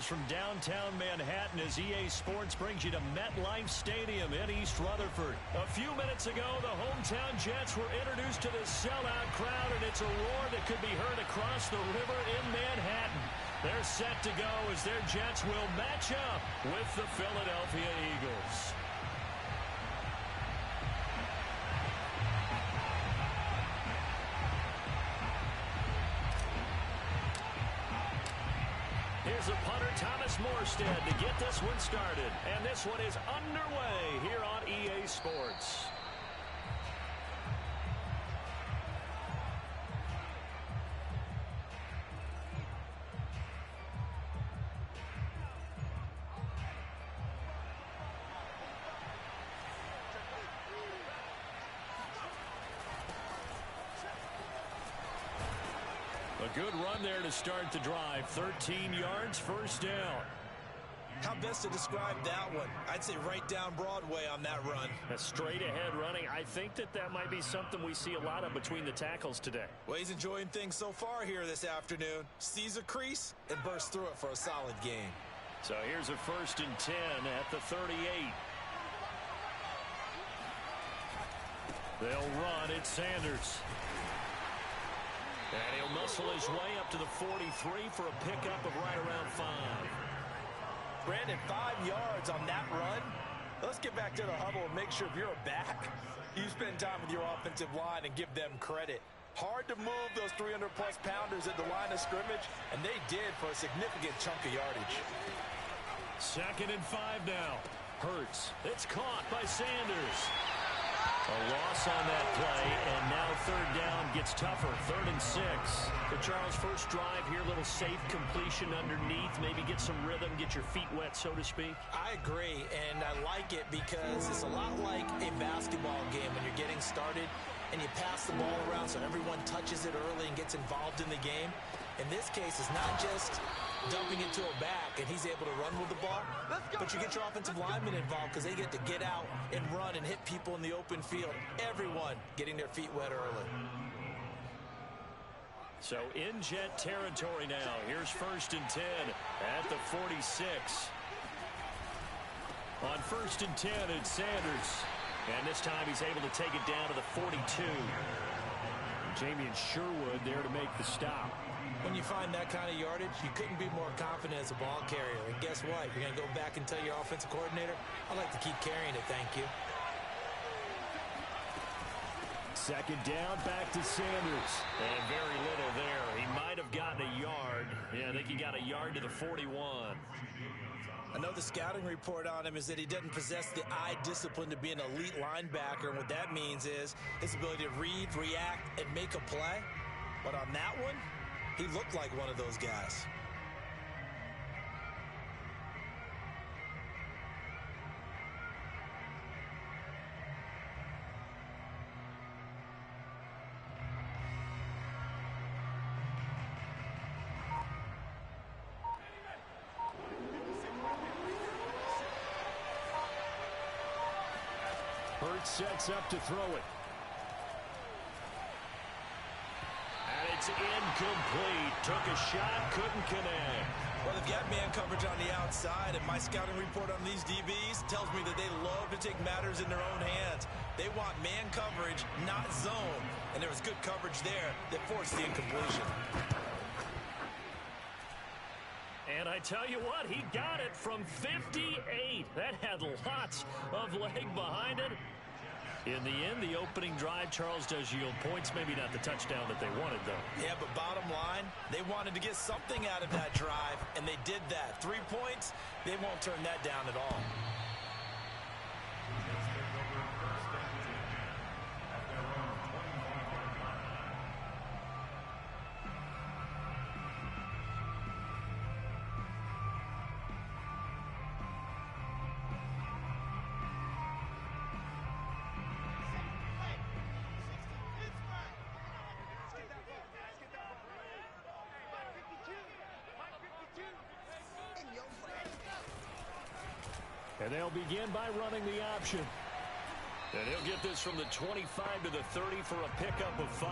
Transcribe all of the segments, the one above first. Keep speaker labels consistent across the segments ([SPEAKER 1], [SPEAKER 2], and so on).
[SPEAKER 1] Greetings from downtown Manhattan as EA Sports brings you to MetLife Stadium in East Rutherford. A few minutes ago, the hometown Jets were introduced to this sellout crowd, and it's a roar that could be heard across the river in Manhattan. They're set to go as their Jets will match up with the Philadelphia Eagles. Here's a punter, Thomas Morstead, to get this one started. And this one is underway here on EA Sports. A good run there to start the drive. 13 yards, first down.
[SPEAKER 2] How best to describe that one? I'd say right down Broadway on that run.
[SPEAKER 1] A straight ahead running. I think that might be something we see a lot of between the tackles today.
[SPEAKER 2] Well, he's enjoying things so far here this afternoon. Sees a crease and bursts through it for a solid game.
[SPEAKER 1] So here's a 1st and 10 at the 38. They'll run. It's Sanders. And he'll muscle his way up to the 43 for a pickup of right around 5.
[SPEAKER 2] Brandon, 5 yards on that run. Let's get back to the huddle and make sure if you're a back, you spend time with your offensive line and give them credit. Hard to move those 300-plus pounders at the line of scrimmage, and they did for a significant chunk of yardage.
[SPEAKER 1] 2nd and 5 now. Hurts. It's caught by Sanders. A loss on that play, and now 3rd down gets tougher. 3rd and 6. For Charles' first drive here, little safe completion underneath. Maybe get some rhythm, get your feet wet, so to speak.
[SPEAKER 2] I agree, and I like it because it's a lot like a basketball game when you're getting started and you pass the ball around so everyone touches it early and gets involved in the game. In this case, it's not just dumping it to a back and he's able to run with the ball, but you get your offensive linemen involved because they get to get out and run and hit people in the open field. Everyone getting their feet wet early.
[SPEAKER 1] So in Jet territory now. Here's 1st and 10 at the 46. On 1st and 10, it's Sanders. And this time he's able to take it down to the 42. Jamie and Sherwood there to make the stop.
[SPEAKER 2] When you find that kind of yardage, you couldn't be more confident as a ball carrier. And guess what? You're going to go back and tell your offensive coordinator, I'd like to keep carrying it, thank you.
[SPEAKER 1] 2nd down, back to Sanders. And very little there. He might have gotten a yard. Yeah, I think he got a yard to the 41.
[SPEAKER 2] I know the scouting report on him is that he doesn't possess the eye discipline to be an elite linebacker. And what that means is his ability to read, react, and make a play. But on that one, he looked like one of those guys.
[SPEAKER 1] Hurts sets up to throw it. And it's incomplete. Took a shot, couldn't connect.
[SPEAKER 2] Well, they've got man coverage on the outside, and my scouting report on these DBs tells me that they love to take matters in their own hands. They want man coverage, not zone. And there was good coverage there that forced the incompletion.
[SPEAKER 1] And I tell you what, he got it from 58. That had lots of leg behind it. In the end, the opening drive, Charles, does yield points. Maybe not the touchdown that they wanted, though.
[SPEAKER 2] Yeah, but bottom line, they wanted to get something out of that drive, and they did that. 3 points, they won't turn that down at all.
[SPEAKER 1] And they'll begin by running the option. And he'll get this from the 25 to the 30 for a pickup of 5.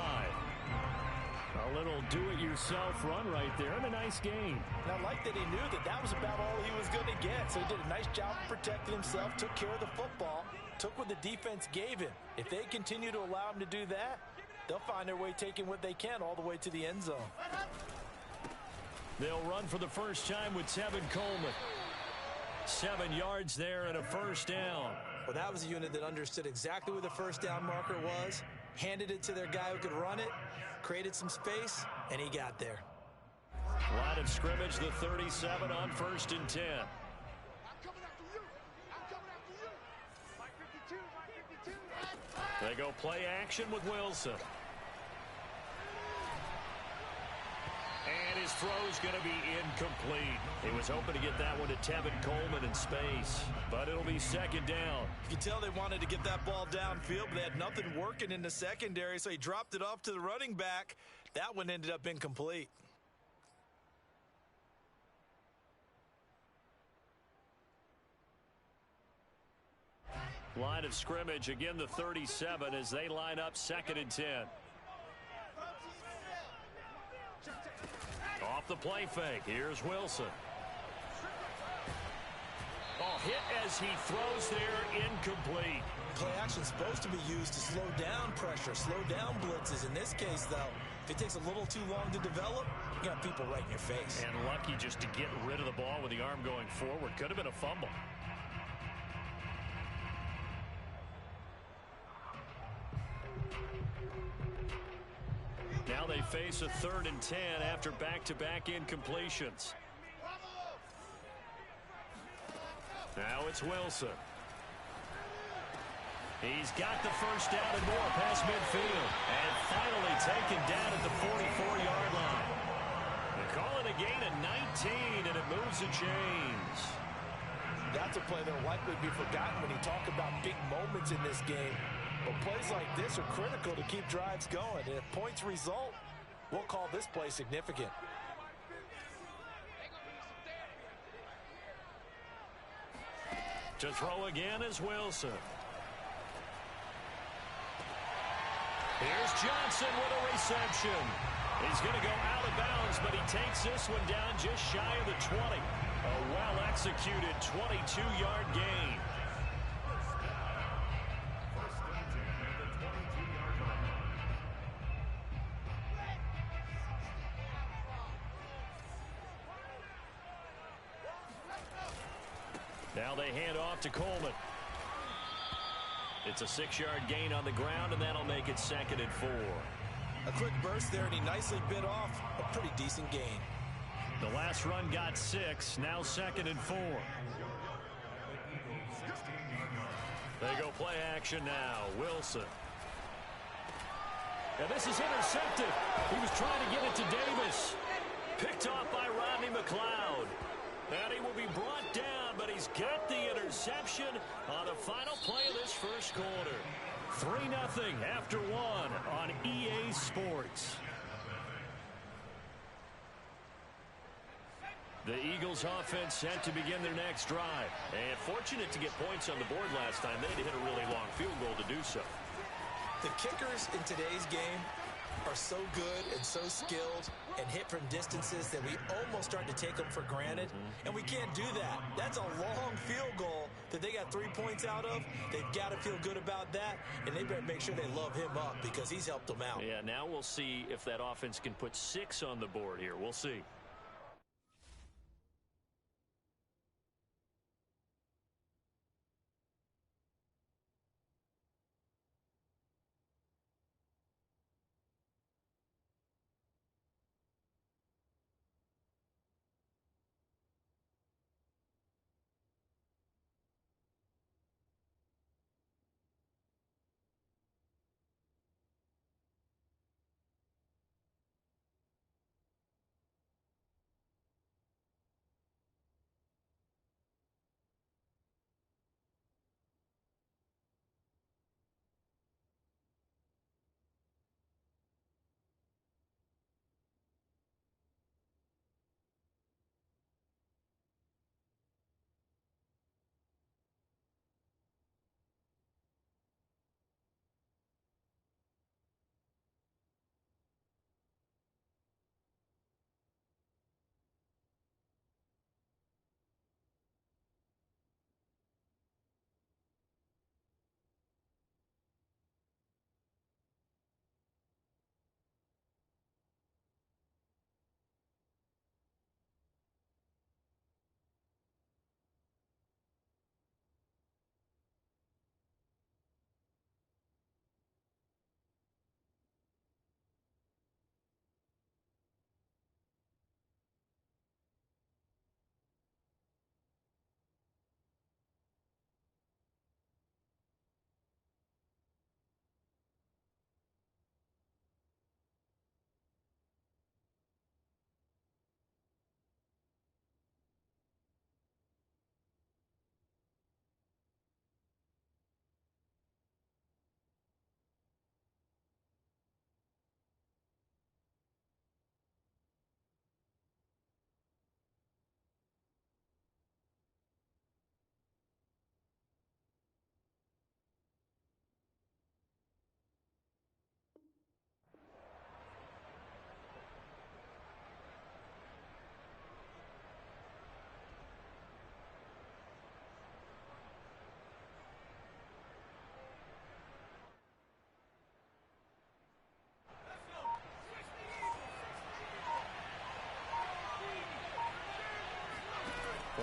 [SPEAKER 1] A A little do-it-yourself run right there, and a nice gain.
[SPEAKER 2] And I like that he knew that that was about all he was going to get. So he did a nice job of protecting himself, took care of the football, took what the defense gave him. If they continue to allow him to do that, they'll find their way taking what they can all the way to the end zone.
[SPEAKER 1] They'll run for the first time with Tevin Coleman. 7 yards there and a first down.
[SPEAKER 2] Well, that was a unit that understood exactly where the first down marker was, handed it to their guy who could run it, created some space, and he got there.
[SPEAKER 1] Line of scrimmage, the 37 on 1st and 10. They go play action with Wilson. And his throw's going to be incomplete. He was hoping to get that one to Tevin Coleman in space, but it'll be 2nd down.
[SPEAKER 2] You can tell they wanted to get that ball downfield, but they had nothing working in the secondary, so he dropped it off to the running back. That one ended up incomplete.
[SPEAKER 1] Line of scrimmage, again the 37 as they line up 2nd and 10. Off the play fake, here's Wilson. Oh, hit as he throws there, incomplete.
[SPEAKER 2] Play action's supposed to be used to slow down pressure, slow down blitzes. In this case, though, if it takes a little too long to develop, you got people right in your face.
[SPEAKER 1] And lucky just to get rid of the ball with the arm going forward. Could have been a fumble. Now they face a 3rd and 10 after back-to-back incompletions. Now it's Wilson. He's got the first down and more past midfield. And finally taken down at the 44-yard line. They call it a gain of 19, and it moves the chains.
[SPEAKER 2] That's a play that will likely be forgotten when you talk about big moments in this game. But plays like this are critical to keep drives going. And if points result, we'll call this play significant.
[SPEAKER 1] To throw again is Wilson. Here's Johnson with a reception. He's going to go out of bounds, but he takes this one down just shy of the 20. A well-executed 22-yard gain. Now they hand off to Coleman. It's a 6-yard gain on the ground, and that'll make it 2nd and 4.
[SPEAKER 2] A quick burst there, and he nicely bit off a pretty decent gain.
[SPEAKER 1] The last run got 6, now 2nd and 4. They go play action now. Wilson. And this is intercepted. He was trying to get it to Davis. Picked off by Rodney McLeod. And he will be brought down, but he's got the interception on the final play of this first quarter. 3-0 after 1 on EA Sports. The Eagles offense set to begin their next drive. And fortunate to get points on the board last time. They had to hit a really long field goal to do so.
[SPEAKER 2] The kickers in today's game are so good and so skilled and hit from distances that we almost start to take them for granted. And we can't do that. That's a long field goal that they got 3 points out of. They've got to feel good about that, and they better make sure they love him up because he's helped them out.
[SPEAKER 1] Yeah, now we'll see if that offense can put 6 on the board here. We'll see.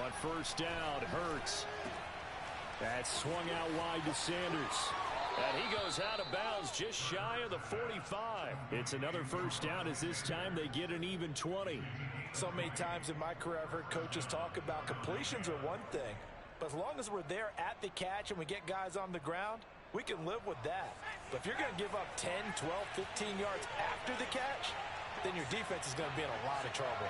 [SPEAKER 1] on first down. Hurts. That's swung out wide to Sanders. And he goes out of bounds just shy of the 45. It's another first down as this time they get an even 20.
[SPEAKER 2] So many times in my career I've heard coaches talk about completions are one thing. But as long as we're there at the catch and we get guys on the ground, we can live with that. But if you're going to give up 10, 12, 15 yards after the catch, then your defense is going to be in a lot of trouble.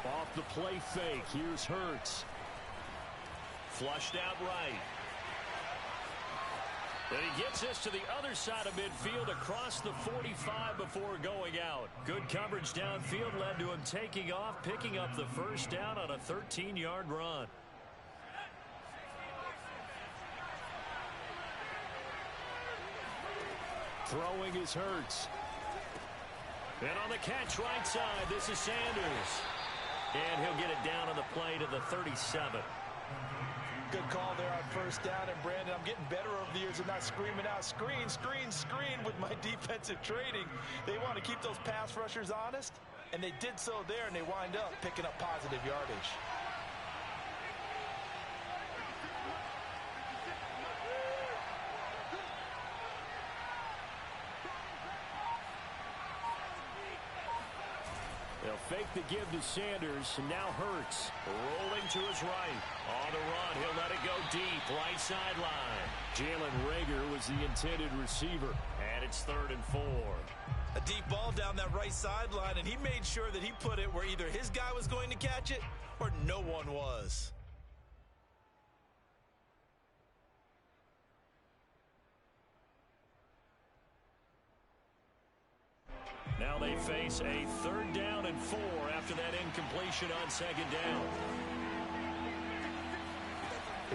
[SPEAKER 1] Off the play fake, here's Hurts. Flushed out right. And he gets this to the other side of midfield across the 45 before going out. Good coverage downfield led to him taking off, picking up the first down on a 13-yard run. Throwing is Hurts. And on the catch right side, this is Sanders. And he'll get it down on the play to the 37.
[SPEAKER 2] Good call there on first down. And, Brandon, I'm getting better over the years of not screaming out, screen, screen, screen with my defensive training. They want to keep those pass rushers honest, and they did so there, and they wind up picking up positive yardage.
[SPEAKER 1] They'll fake the give to Sanders, and now Hurts rolling to his right. On the run, he'll let it go deep, right sideline. Jalen Reagor was the intended receiver, and it's 3rd and 4.
[SPEAKER 2] A deep ball down that right sideline, and he made sure that he put it where either his guy was going to catch it or no one was.
[SPEAKER 1] Now they face a 3rd down and 4 after that incompletion on 2nd down.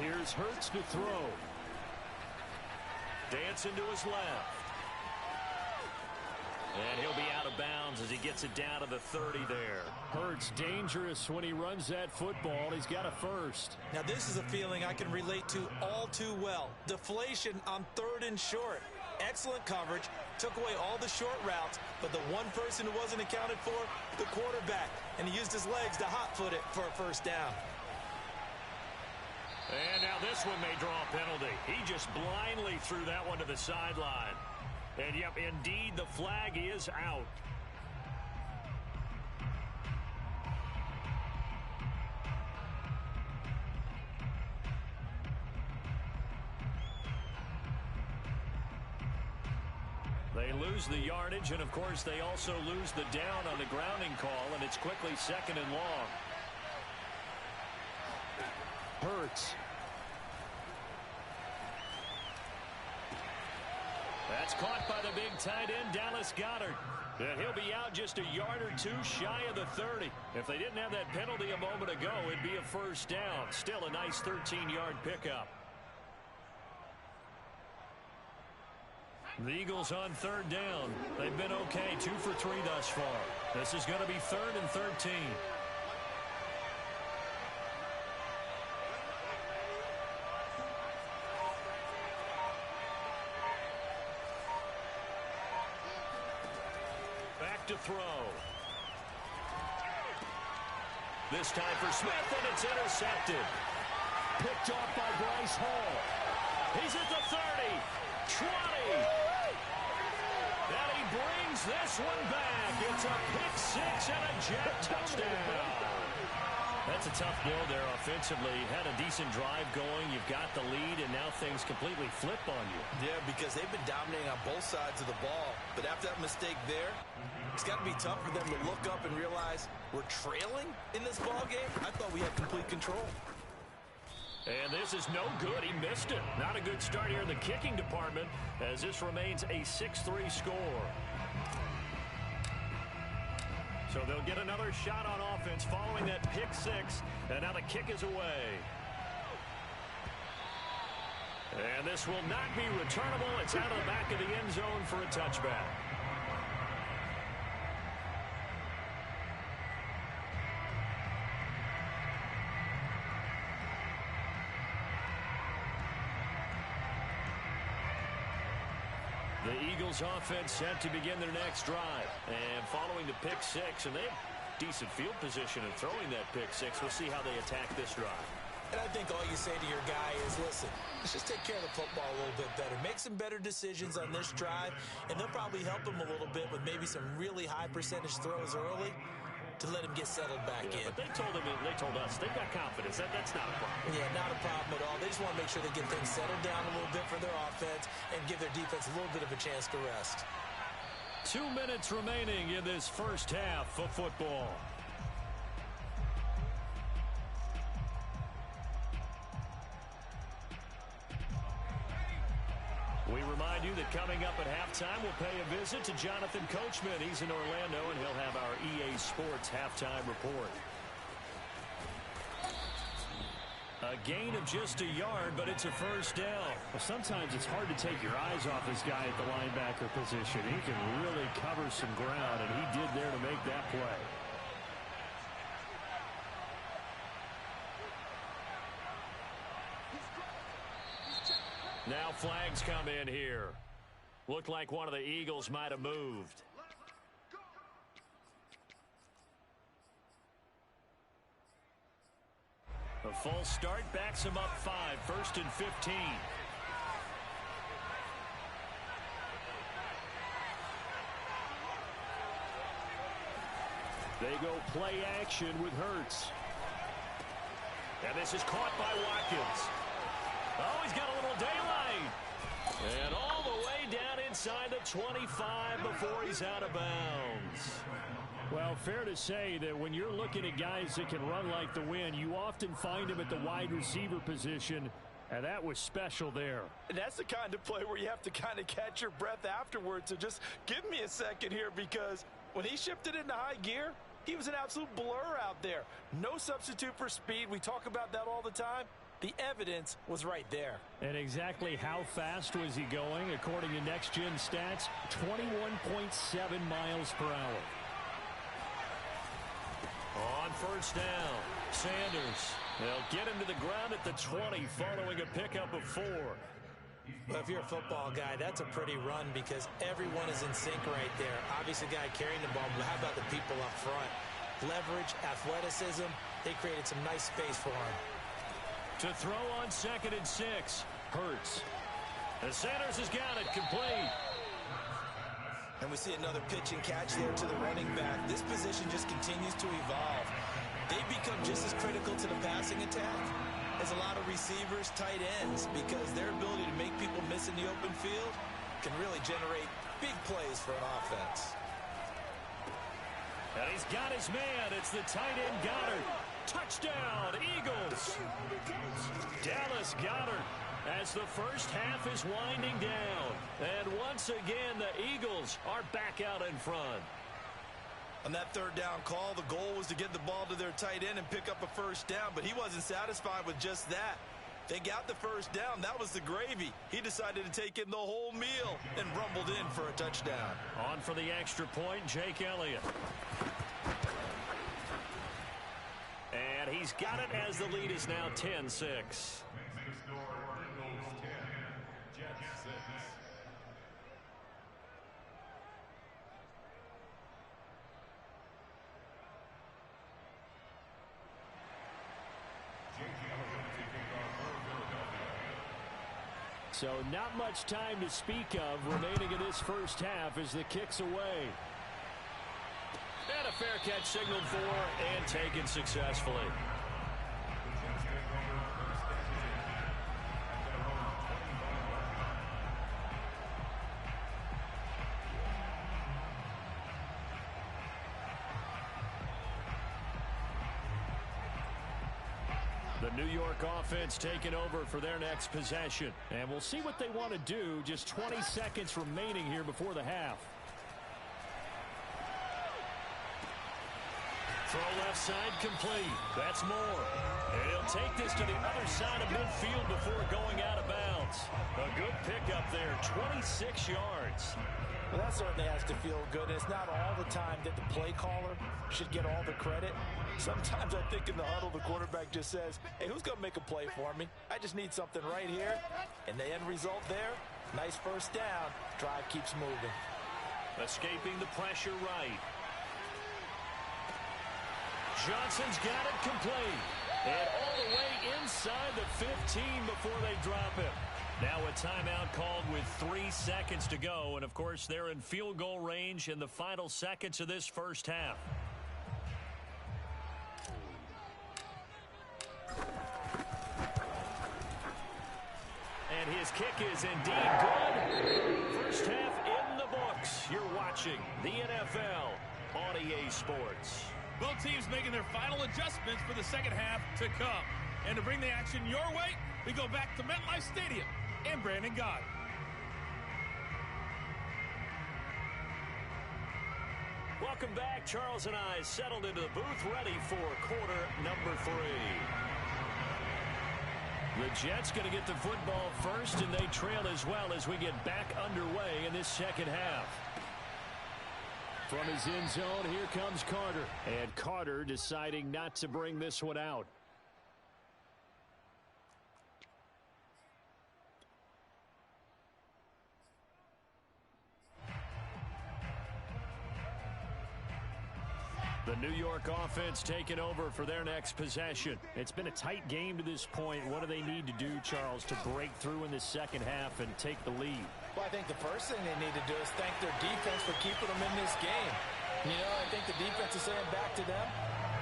[SPEAKER 1] Here's Hurts to throw. Dancing to his left. And he'll be out of bounds as he gets it down to the 30 there. Hurts dangerous when he runs that football. He's got a first.
[SPEAKER 2] Now this is a feeling I can relate to all too well. Deflation on 3rd and short. Excellent coverage, took away all the short routes, but the one person who wasn't accounted for, the quarterback, and he used his legs to hot-foot it for a first down.
[SPEAKER 1] And now this one may draw a penalty. He just blindly threw that one to the sideline. And, yep, indeed, the flag is out. They lose the yardage, and, of course, they also lose the down on the grounding call, and it's quickly 2nd and long. Hurts. That's caught by the big tight end, Dallas Goedert. And he'll be out just a yard or two shy of the 30. If they didn't have that penalty a moment ago, it'd be a first down. Still a nice 13-yard pickup. The Eagles on 3rd down. They've been okay, 2 for 3 thus far. This is going to be 3rd and 13. Back to throw. This time for Smith, and it's intercepted. Picked off by Bryce Hall. He's at the 30, 20. And he brings this one back. It's a pick 6 and a jet touchdown. That's a tough blow there offensively. Had a decent drive going. You've got the lead, and now things completely flip on you.
[SPEAKER 2] Yeah, because they've been dominating on both sides of the ball. But after that mistake there, it's got to be tough for them to look up and realize we're trailing in this ball game. I thought we had complete control.
[SPEAKER 1] And this is no good. He missed it. Not a good start here in the kicking department as this remains a 6-3 score. So they'll get another shot on offense following that pick 6. And now the kick is away. And this will not be returnable. It's out of the back of the end zone for a touchback. The Eagles offense set to begin their next drive. And following the pick six, and they have decent field position in throwing that pick six. We'll see how they attack this drive.
[SPEAKER 2] And I think all you say to your guy is, listen, let's just take care of the football a little bit better. Make some better decisions on this drive, and they'll probably help him a little bit with maybe some really high percentage throws early to let him get settled back in.
[SPEAKER 1] But they told us they've got confidence. That's not a problem.
[SPEAKER 2] Yeah, not a problem at all. They just want to make sure they get things settled down a little bit for their offense and give their defense a little bit of a chance to rest.
[SPEAKER 1] 2 minutes remaining in this first half of football. We remind you that coming up at halftime, we'll pay a visit to Jonathan Coachman. He's in Orlando, and he'll have our EA Sports halftime report. A gain of just a yard, but it's a first down.
[SPEAKER 3] Well, sometimes it's hard to take your eyes off this guy at the linebacker position. He can really cover some ground, and he did there to make that play.
[SPEAKER 1] Now flags come in here. Looked like one of the Eagles might have moved. A false start backs him up 5, 1st and 15. They go play action with Hurts. And this is caught by Watkins. Oh, he's got a little daylight. And all the way down inside the 25 before he's out of bounds.
[SPEAKER 3] Well, fair to say that when you're looking at guys that can run like the wind, you often find them at the wide receiver position, and that was special there.
[SPEAKER 4] And that's the kind of play where you have to kind of catch your breath afterwards. So just give me a second here, because when he shifted into high gear, he was an absolute blur out there. No substitute for speed. We talk about that all the time. The evidence was right there.
[SPEAKER 3] And exactly how fast was he going? According to Next Gen Stats, 21.7 miles per hour.
[SPEAKER 1] On first down, Sanders. They'll get him to the ground at the 20 following a pickup of 4.
[SPEAKER 2] Well, if you're a football guy, that's a pretty run because everyone is in sync right there. Obviously, the guy carrying the ball, but how about the people up front? Leverage, athleticism, they created some nice space for him.
[SPEAKER 1] To throw on 2nd and 6, Hurts. And Sanders has got it complete.
[SPEAKER 2] And we see another pitch and catch there to the running back. This position just continues to evolve. They become just as critical to the passing attack as a lot of receivers, tight ends, because their ability to make people miss in the open field can really generate big plays for an offense.
[SPEAKER 1] And he's got his man. It's the tight end Goddard. Touchdown, Eagles. Dallas Goddard as the first half is winding down. And once again, the Eagles are back out in front.
[SPEAKER 4] On that 3rd down call, the goal was to get the ball to their tight end and pick up a first down, but he wasn't satisfied with just that. They got the first down. That was the gravy. He decided to take in the whole meal and rumbled in for a touchdown.
[SPEAKER 1] On for the extra point, Jake Elliott. And he's got it as the lead is now 10-6.
[SPEAKER 3] So not much time to speak of remaining in this first half as the kick's away.
[SPEAKER 1] And a fair catch signaled for and taken successfully. The New York offense taking over for their next possession. And we'll see what they want to do. Just 20 seconds remaining here before the half. Throw left side complete. That's Moore. And he'll take this to the other side of midfield before going out of bounds. A good pickup there, 26 yards.
[SPEAKER 2] Well, that certainly has to feel good. It's not all the time that the play caller should get all the credit. Sometimes I think in the huddle, the quarterback just says, hey, who's going to make a play for me? I just need something right here. And the end result there, Nice first down. Drive keeps moving.
[SPEAKER 1] Escaping the pressure right. Johnson's got it complete. And all the way inside the 15 before they drop him. Now a timeout called with 3 seconds to go. And, of course, they're in field goal range in the final seconds of this first half. And his kick is indeed good. First half in the books. You're watching the NFL on EA Sports.
[SPEAKER 5] Both teams making their final adjustments for the second half to come. And to bring the action your way, we go back to MetLife Stadium and Brandon Gott.
[SPEAKER 1] Welcome back. Charles and I settled into the booth ready for quarter number 3. The Jets going to get the football first, and they trail as well as we get back underway in this second half. From his end zone, here comes Carter. And Carter deciding not to bring this one out. The New York offense taking over for their next possession. It's been a tight game to this point. What do they need to do, Charles, to break through in the second half and take the lead?
[SPEAKER 2] Well, I think the first thing they need to do is thank their defense for keeping them in this game. You know, I think the defense is saying back to them,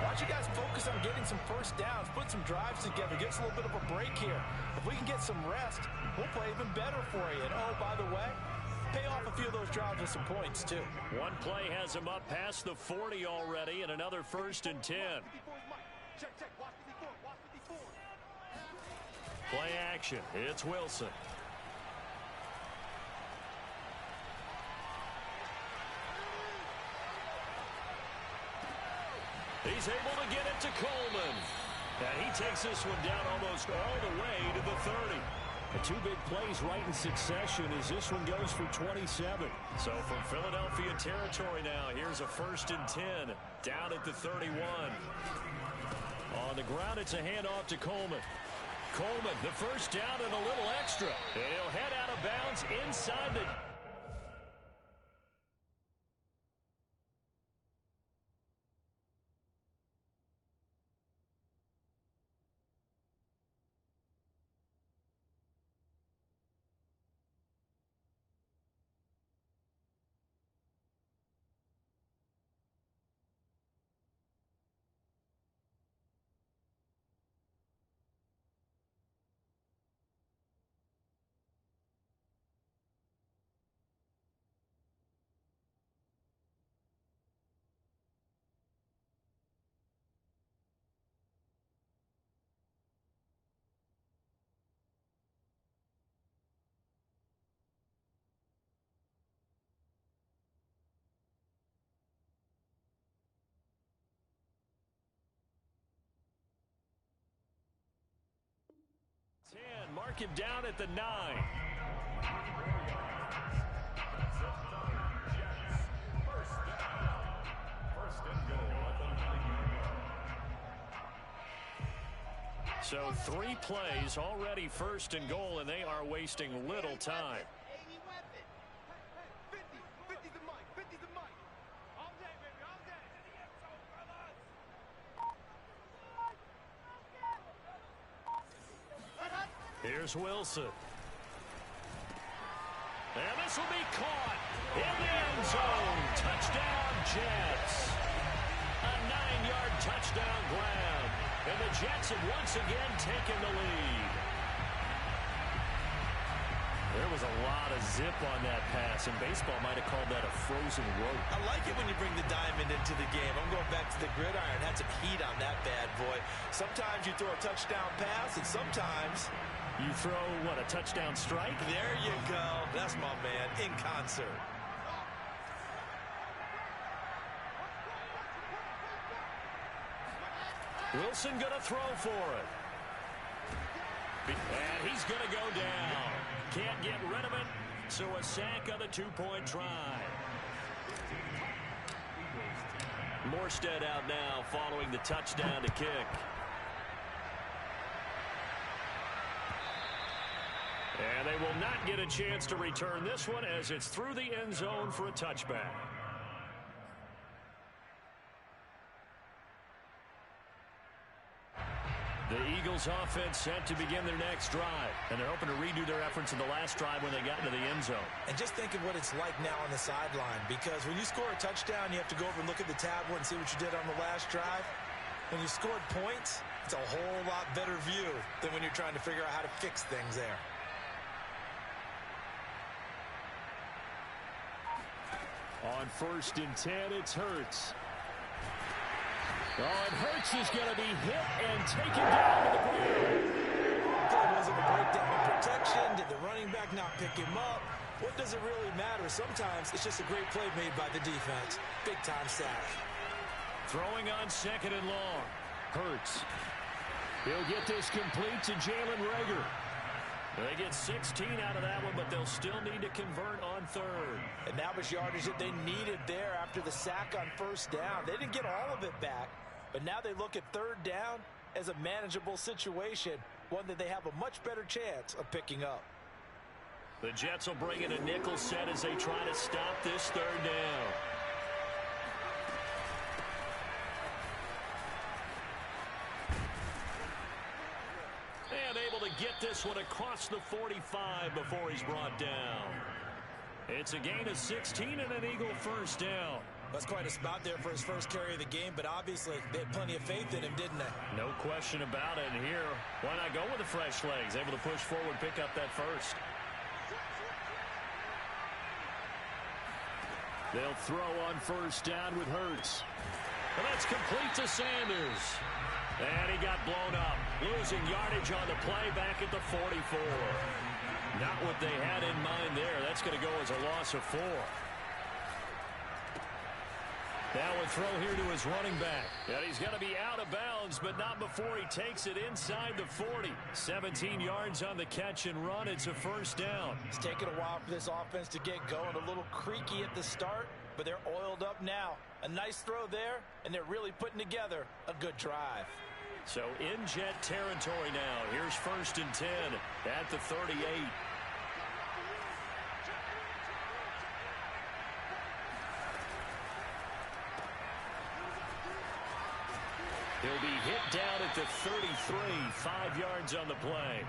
[SPEAKER 2] why don't you guys focus on getting some first downs, put some drives together, give us a little bit of a break here. If we can get some rest, we'll play even better for you. And, oh, by the way, pay off a few of those drives with some points, too.
[SPEAKER 1] One play has him up past the 40 already, and another 1st and 10. Play action. It's Wilson. He's able to get it to Coleman. And he takes this one down almost all the way to the 30. The 2 big plays right in succession as this one goes for 27. So from Philadelphia territory now, here's a 1st and 10 down at the 31. On the ground, it's a handoff to Coleman. Coleman, the first down and a little extra. And he'll head out of bounds inside the... Mark him down at the 9. So 3 plays already 1st and goal, and they are wasting little time. Here's Wilson. And this will be caught in the end zone. Touchdown, Jets. A 9-yard touchdown grab. And the Jets have once again taken the lead. There was a lot of zip on that pass, and baseball might have called that a frozen rope.
[SPEAKER 2] I like it when you bring the diamond into the game. I'm going back to the gridiron. Had some heat on that bad boy. Sometimes you throw a touchdown pass, and sometimes
[SPEAKER 1] you throw, what, a touchdown strike?
[SPEAKER 2] There you go. That's my man, in concert.
[SPEAKER 1] Wilson going to throw for it. And he's going to go down. Can't get rid of it, so a sack on the 2-point try. Morstead out now following the touchdown to kick. And they will not get a chance to return this one as it's through the end zone for a touchback. The Eagles offense set to begin their next drive. And they're hoping to redo their efforts in the last drive when they got into the end zone.
[SPEAKER 2] And just think of what it's like now on the sideline. Because when you score a touchdown, you have to go over and look at the tablet and see what you did on the last drive. When you scored points, it's a whole lot better view than when you're trying to figure out how to fix things there.
[SPEAKER 3] On 1st and 10, it's Hurts. Oh, and Hurts is going to be hit and taken down to the ground.
[SPEAKER 2] Was it a breakdown in protection? Did the running back not pick him up? What does it really matter? Sometimes it's just a great play made by the defense. Big-time sack.
[SPEAKER 1] Throwing on 2nd and long.
[SPEAKER 3] Hurts. He'll get this complete to Jalen Reagor.
[SPEAKER 1] They get 16 out of that one, but they'll still need to convert on 3rd.
[SPEAKER 2] And that was yardage that they needed there after the sack on 1st down. They didn't get all of it back, but now they look at 3rd down as a manageable situation, one that they have a much better chance of picking up.
[SPEAKER 1] The Jets will bring in a nickel set as they try to stop this 3rd down. And able to get this one across the 45 before he's brought down. It's a gain of 16 and an Eagle 1st down.
[SPEAKER 2] That's quite a spot there for his first carry of the game, but obviously they had plenty of faith in him, didn't they?
[SPEAKER 1] No question about it. And here, why not go with the fresh legs? Able to push forward, pick up that 1st.
[SPEAKER 3] They'll throw on 1st down with Hurts.
[SPEAKER 1] And that's complete to Sanders. And he got blown up. Losing yardage on the play back at the 44. Not what they had in mind there. That's going to go as a loss of 4. Now a throw here to his running back. And he's going to be out of bounds, but not before he takes it inside the 40. 17 yards on the catch and run. It's a 1st down.
[SPEAKER 2] It's taken a while for this offense to get going. A little creaky at the start, but they're oiled up now. A nice throw there, and they're really putting together a good drive.
[SPEAKER 1] So in Jet territory now. Here's 1st and 10 at the 38. He'll be hit down at the 33, 5 yards on the play.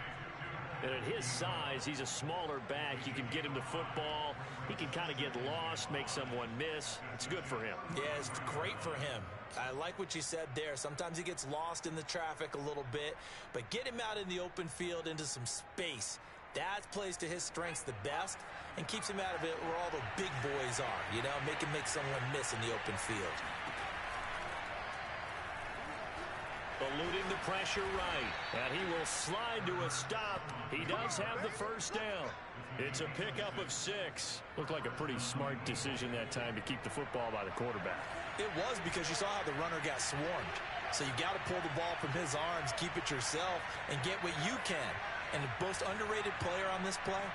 [SPEAKER 1] And at his size, he's a smaller back. You can get him to football. He can kind of get lost, make someone miss. It's good for him.
[SPEAKER 2] Yeah, it's great for him. I like what you said there. Sometimes he gets lost in the traffic a little bit, but get him out in the open field into some space. That plays to his strengths the best and keeps him out of it where all the big boys are, you know, make someone miss in the open field.
[SPEAKER 1] Eluding the pressure right, and he will slide to a stop. He does have the 1st down. It's a pickup of 6. Looked like a pretty smart decision that time to keep the football by the quarterback.
[SPEAKER 2] It was, because you saw how the runner got swarmed. So you got to pull the ball from his arms, keep it yourself, and get what you can. And the most underrated player on this play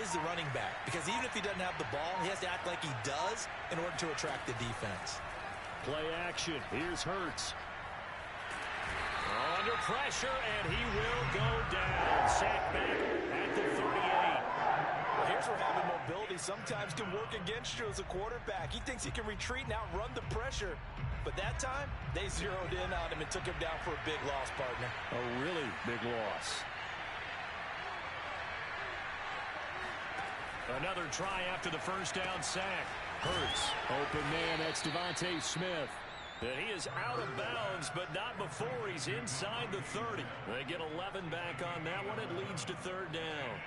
[SPEAKER 2] is the running back, because even if he doesn't have the ball, he has to act like he does in order to attract the defense.
[SPEAKER 3] Play action. Here's Hurts.
[SPEAKER 1] Under pressure, and he will go down. Sack back at the 38.
[SPEAKER 4] Well, here's where having mobility sometimes can work against you as a quarterback. He thinks he can retreat and outrun the pressure. But that time, they zeroed in on him and took him down for a big loss, partner.
[SPEAKER 3] A really big loss.
[SPEAKER 1] Another try after the 1st down sack.
[SPEAKER 3] Hurts. Open man, that's Devontae Smith.
[SPEAKER 1] And he is out of bounds, but not before he's inside the 30. They get 11 back on that one. It leads to 3rd down.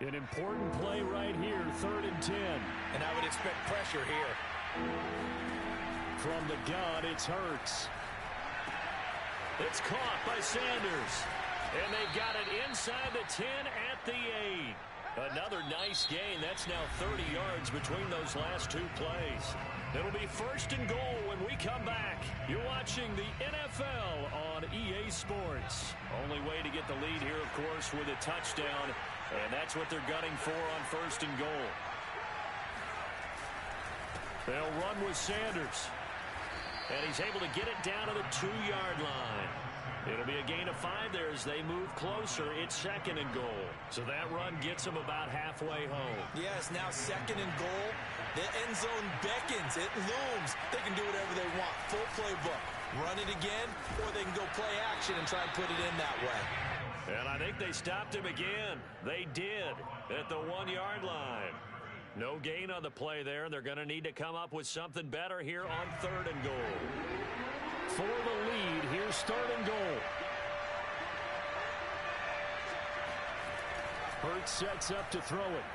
[SPEAKER 3] An important play right here, 3rd and 10.
[SPEAKER 2] And I would expect pressure here.
[SPEAKER 3] From the gun, it's Hurts.
[SPEAKER 1] It's caught by Sanders. And they've got it inside the 10 at the 8. Another nice gain. That's now 30 yards between those last two plays. It'll be first and goal when we come back. You're watching the NFL on EA Sports. Only way to get the lead here, of course, with a touchdown. And that's what they're gunning for on first and goal. They'll run with Sanders. And he's able to get it down to the 2-yard line. It'll be a gain of 5 there as they move closer. It's second and goal. So that run gets them about halfway home.
[SPEAKER 2] Yeah, it's now second and goal. The end zone beckons. It looms. They can do whatever they want. Full playbook. Run it again, or they can go play action and try and put it in that way.
[SPEAKER 1] And I think they stopped him again. They did at the 1-yard line. No gain on the play there. They're going to need to come up with something better here on third and goal.
[SPEAKER 3] For the lead, here's third and goal. Hurts sets up to throw it.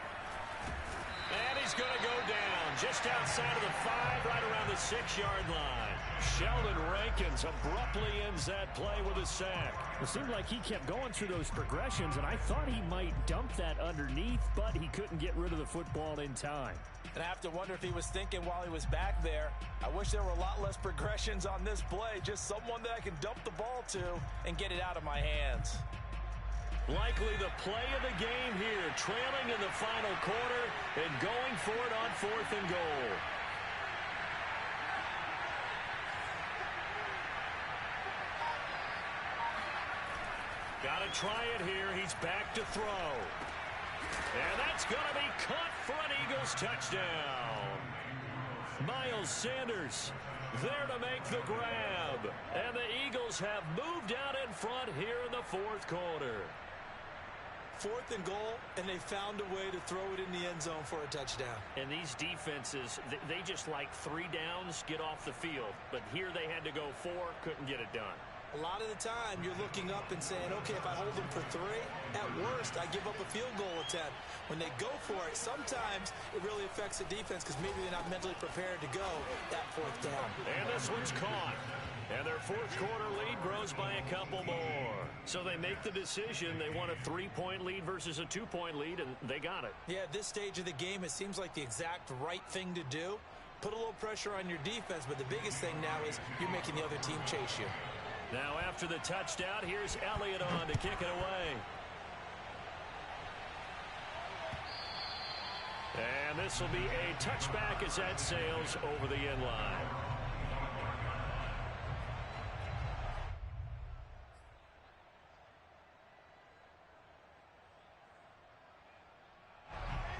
[SPEAKER 1] And he's going to go down just outside of the 5, right around the 6-yard line. Sheldon Rankins abruptly ends that play with a sack.
[SPEAKER 3] It seemed like he kept going through those progressions, and I thought he might dump that underneath, but he couldn't get rid of the football in time.
[SPEAKER 4] And I have to wonder if he was thinking while he was back there, I wish there were a lot less progressions on this play, just someone that I can dump the ball to and get it out of my hands.
[SPEAKER 1] Likely the play of the game here, trailing in the final quarter and going for it on fourth and goal. Got to try it here. He's back to throw. And that's going to be caught for an Eagles touchdown. Miles Sanders there to make the grab. And the Eagles have moved out in front here in the fourth quarter.
[SPEAKER 2] Fourth and goal, and they found a way to throw it in the end zone for a touchdown.
[SPEAKER 3] And these defenses, they just like 3 downs, get off the field. But here they had to go 4, couldn't get it done.
[SPEAKER 2] A lot of the time, you're looking up and saying, okay, if I hold them for 3, at worst, I give up a field goal attempt. When they go for it, sometimes it really affects the defense because maybe they're not mentally prepared to go that fourth down.
[SPEAKER 1] And this one's caught. And their fourth quarter lead grows by a couple more. So they make the decision. They want a 3-point lead versus a 2-point lead, and they got it.
[SPEAKER 2] Yeah, at this stage of the game, it seems like the exact right thing to do. Put a little pressure on your defense, but the biggest thing now is you're making the other team chase you.
[SPEAKER 1] Now after the touchdown, here's Elliott on to kick it away. And this will be a touchback as that sails over the end line.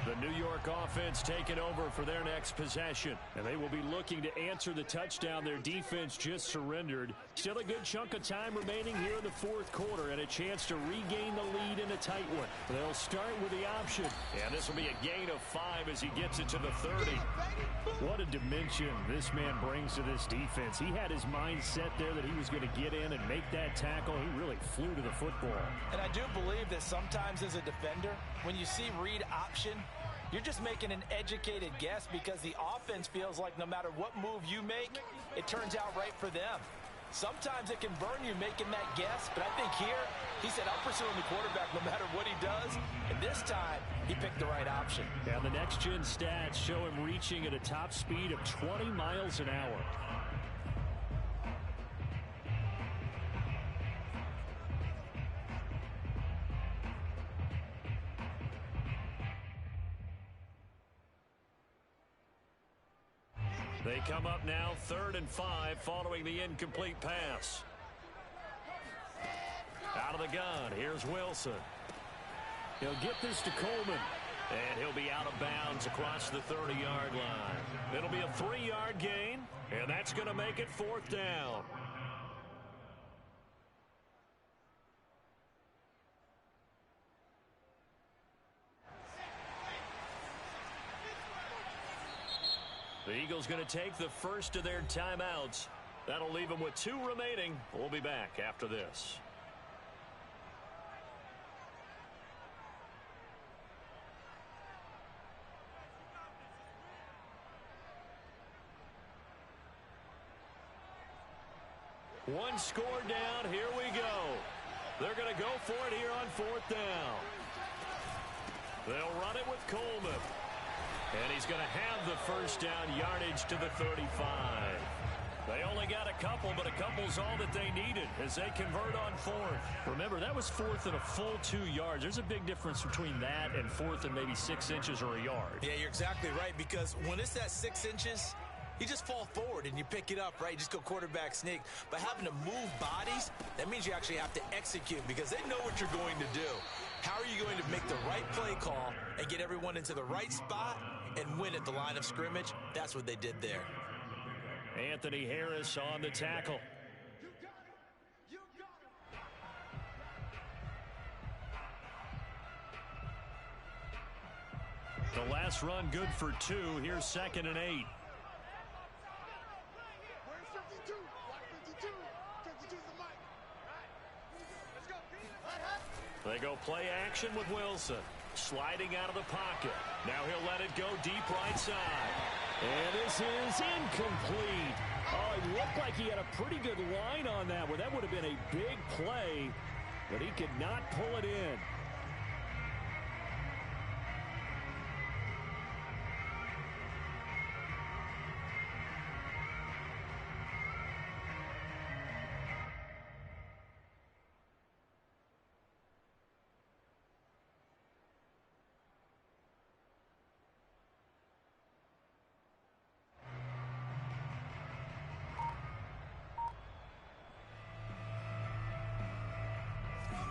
[SPEAKER 1] The New York offense taking over for their next possession. And they will be looking to answer the touchdown their defense just surrendered. Still a good chunk of time remaining here in the fourth quarter and a chance to regain the lead in a tight one. They'll start with the option. And this will be a gain of 5 as he gets it to the 30.
[SPEAKER 3] What a dimension this man brings to this defense. He had his mind set there that he was going to get in and make that tackle. He really flew to the football.
[SPEAKER 4] And I do believe that sometimes as a defender, when you see read option, you're just making an educated guess because the offense feels like no matter what move you make, it turns out right for them. Sometimes it can burn you making that guess, but I think here, he said, I'm pursuing the quarterback no matter what he does. And this time, he picked the right option.
[SPEAKER 3] And the next-gen stats show him reaching at a top speed of 20 miles an hour.
[SPEAKER 1] They come up now 3rd and 5 following the incomplete pass. Out of the gun, here's Wilson.
[SPEAKER 3] He'll get this to Coleman.
[SPEAKER 1] And he'll be out of bounds across the 30-yard line. It'll be a 3-yard gain, and that's going to make it 4th down. The Eagles going to take the first of their timeouts. That'll leave them with 2 remaining. We'll be back after this. One score down. Here we go. They're going to go for it here on 4th down.
[SPEAKER 3] They'll run it with Coleman. And he's going to have the first down yardage to the 35. They only got a couple, but a couple's all that they needed as they convert on fourth. Remember, that was fourth and a full 2 yards. There's a big difference between that and fourth and maybe 6 inches or a yard.
[SPEAKER 2] Yeah, you're exactly right, because when it's that 6 inches, you just fall forward and you pick it up, right? You just go quarterback sneak. But having to move bodies, that means you actually have to execute because they know what you're going to do. How are you going to make the right play call and get everyone into the right spot and win at the line of scrimmage? That's what they did there.
[SPEAKER 3] Anthony Harris on the tackle. The last run good for 2. Here's 2nd and 8. They go play action with Wilson. Sliding out of the pocket. Now he'll let it go deep right side. And this is incomplete. Oh, it looked like he had a pretty good line on that one. That would have been a big play, but he could not pull it in.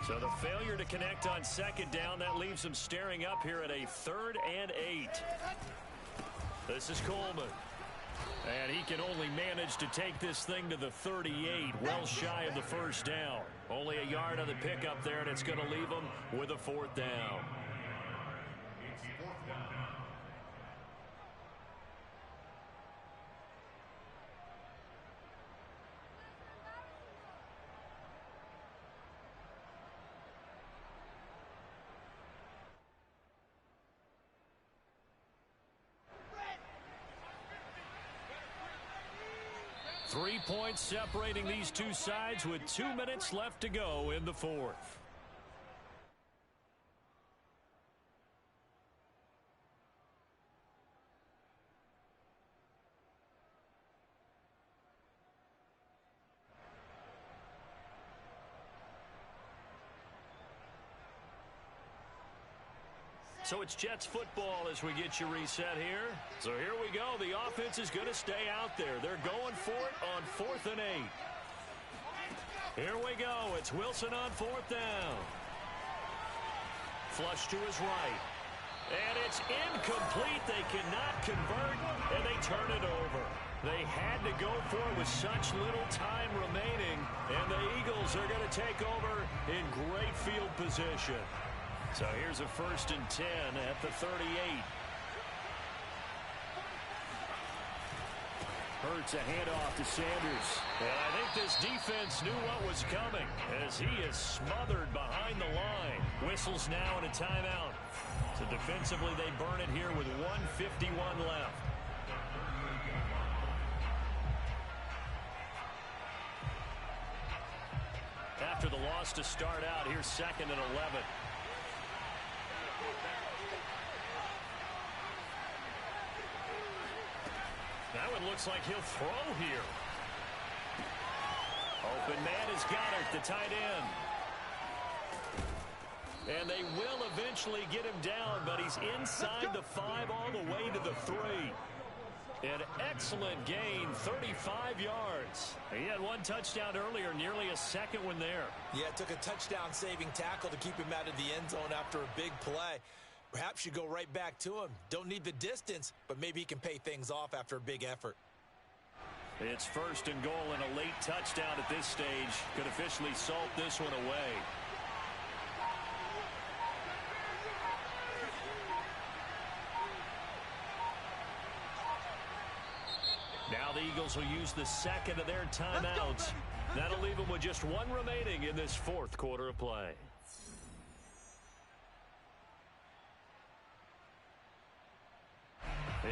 [SPEAKER 3] So the failure to connect on 2nd down, that leaves them staring up here at a 3rd and 8. This is Coleman. And he can only manage to take this thing to the 38, well shy of the first down. Only a yard on the pickup there, and it's going to leave them with a 4th down. Three points separating these two sides with 2 minutes left to go in the 4th. So it's Jets football as we get you reset here. So here we go. The offense is going to stay out there. They're going for it on 4th and 8. Here we go. It's Wilson on 4th down. Flush to his right. And it's incomplete. They cannot convert, and they turn it over. They had to go for it with such little time remaining, and the Eagles are going to take over in great field position. So here's a 1st and 10 at the 38. Hurts a handoff to Sanders. And I think this defense knew what was coming as he is smothered behind the line. Whistles now and a timeout. So defensively they burn it here with 1:51 left. After the loss to start out, here's 2nd and 11. That one looks like he'll throw here. Open man has got it, the tight end. And they will eventually get him down, but he's inside the 5 all the way to the 3. An excellent gain, 35 yards. He had 1 touchdown earlier, nearly a 2nd one there.
[SPEAKER 2] Yeah, it took a touchdown-saving tackle to keep him out of the end zone after a big play. Perhaps you go right back to him. Don't need the distance, but maybe he can pay things off after a big effort.
[SPEAKER 3] It's 1st and goal and a late touchdown at this stage. Could officially salt this one away. Now the Eagles will use the 2nd of their timeouts. That'll leave them with just 1 remaining in this 4th quarter of play.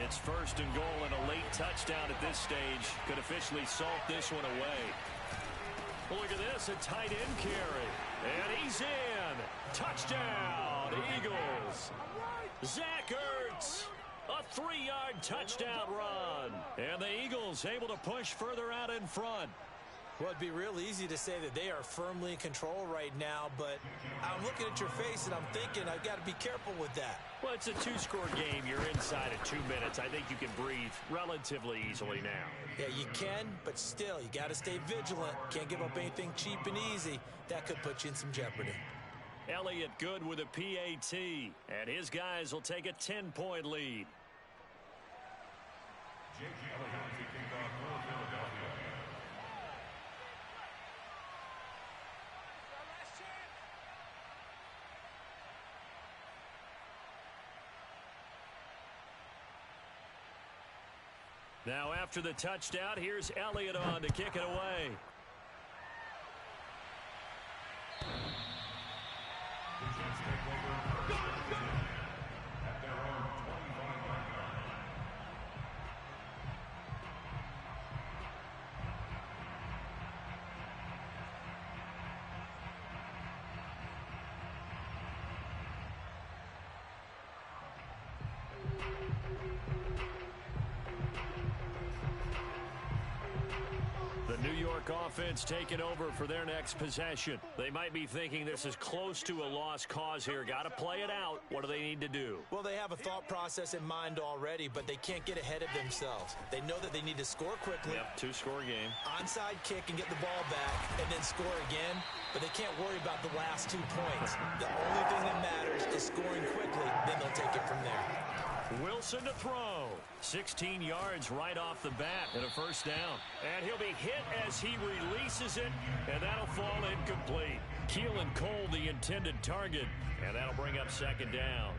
[SPEAKER 3] It's 1st and goal and a late touchdown at this stage. Could officially salt this one away. Well, look at this, a tight end carry. And he's in. Touchdown. touchdown, Eagles. Zach Ertz, a 3-yard touchdown run. And the Eagles able to push further out in front.
[SPEAKER 2] Well, it'd be real easy to say that they are firmly in control right now, but I'm looking at your face and I'm thinking I've got to be careful with that.
[SPEAKER 3] Well, it's a 2-score game. You're inside of 2 minutes. I think you can breathe relatively easily now.
[SPEAKER 2] Yeah, you can, but still, you got to stay vigilant. Can't give up anything cheap and easy. That could put you in some jeopardy.
[SPEAKER 3] Elliott good with a PAT, and his guys will take a 10-point lead. Now after the touchdown, here's Elliott on to kick it away. The New York offense taking over for their next possession. They might be thinking this is close to a lost cause here. Got to play it out. What do they need to do?
[SPEAKER 2] Well, they have a thought process in mind already, but they can't get ahead of themselves. They know that they need to score quickly.
[SPEAKER 3] Yep, 2-score game.
[SPEAKER 2] Onside kick and get the ball back and then score again, but they can't worry about the last 2 points. The only thing that matters is scoring quickly, then they'll take it from there.
[SPEAKER 3] Wilson to throw. 16 yards right off the bat and a first down. And he'll be hit as he releases it, and that'll fall incomplete. Keelan Cole the intended target, and that'll bring up second down.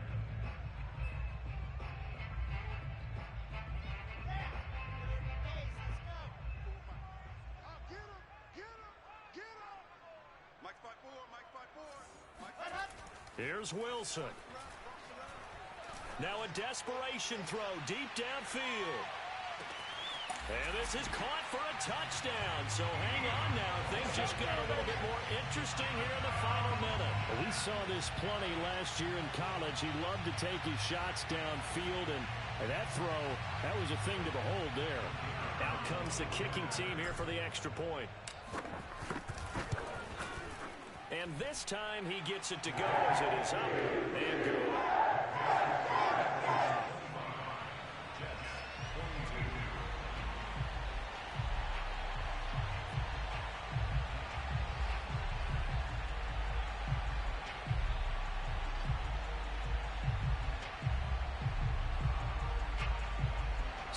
[SPEAKER 3] Here's Wilson. Now a desperation throw deep downfield. And this is caught for a touchdown. So hang on now. Things just got a little bit more interesting here in the final minute.
[SPEAKER 1] We saw this plenty last year in college. He loved to take his shots downfield, and that throw, that was a thing to behold there.
[SPEAKER 3] Out comes the kicking team here for the extra point. And this time he gets it to go as it is up and good.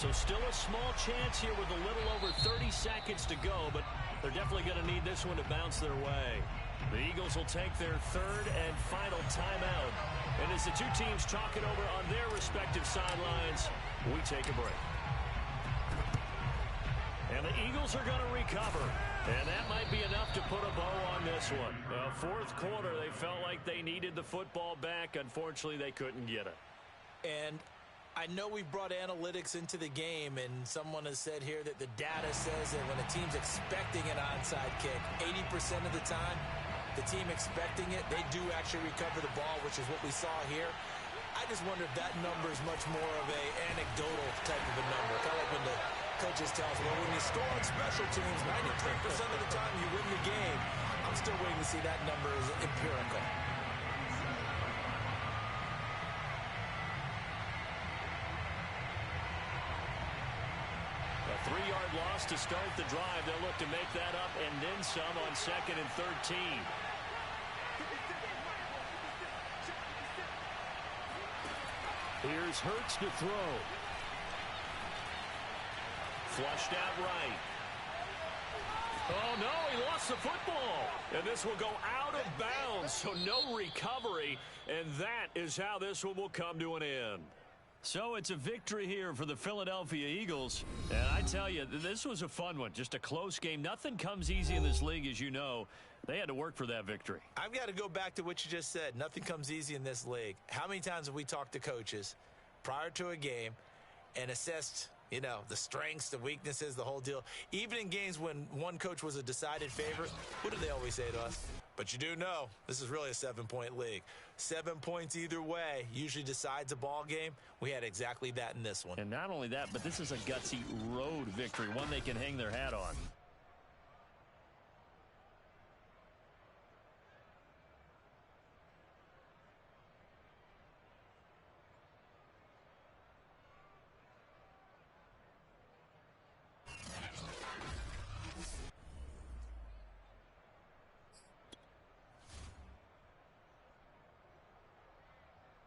[SPEAKER 3] So still a small chance here with a little over 30 seconds to go, but they're definitely going to need this one to bounce their way. The Eagles will take their third and final timeout. And as the two teams talk it over on their respective sidelines, we take a break. And the Eagles are going to recover. And that might be enough to put a bow on this one. Now, fourth quarter, they felt like they needed the football back. Unfortunately, they couldn't get it.
[SPEAKER 2] And I know we've brought analytics into the game, and someone has said here that the data says that when a team's expecting an onside kick, 80% of the time, the team expecting it, they do actually recover the ball, which is what we saw here. I just wonder if that number is much more of a anecdotal type of a number. Kind of like when the coaches tell us, well, when you score on special teams, 93% of the time you win the game. I'm still waiting to see that number is empirical.
[SPEAKER 3] A 3-yard loss to start the drive. They'll look to make that up and then some on 2nd and 13. Here's Hurts to throw. Flushed out right. Oh, no, he lost the football. And this will go out of bounds, so no recovery. And that is how this one will come to an end.
[SPEAKER 1] So it's a victory here for the Philadelphia Eagles. And I tell you, this was a fun one. Just a close game. Nothing comes easy in this league, as you know. They had to work for that victory.
[SPEAKER 2] I've got to go back to what you just said. Nothing comes easy in this league. How many times have we talked to coaches prior to a game and assessed, you know, the strengths, the weaknesses, the whole deal? Even in games when one coach was a decided favorite, what do they always say to us? But you do know this is really a 7-point league. 7 points either way usually decides a ball game. We had exactly that in this one.
[SPEAKER 3] And not only that, but this is a gutsy road victory, one they can hang their hat on.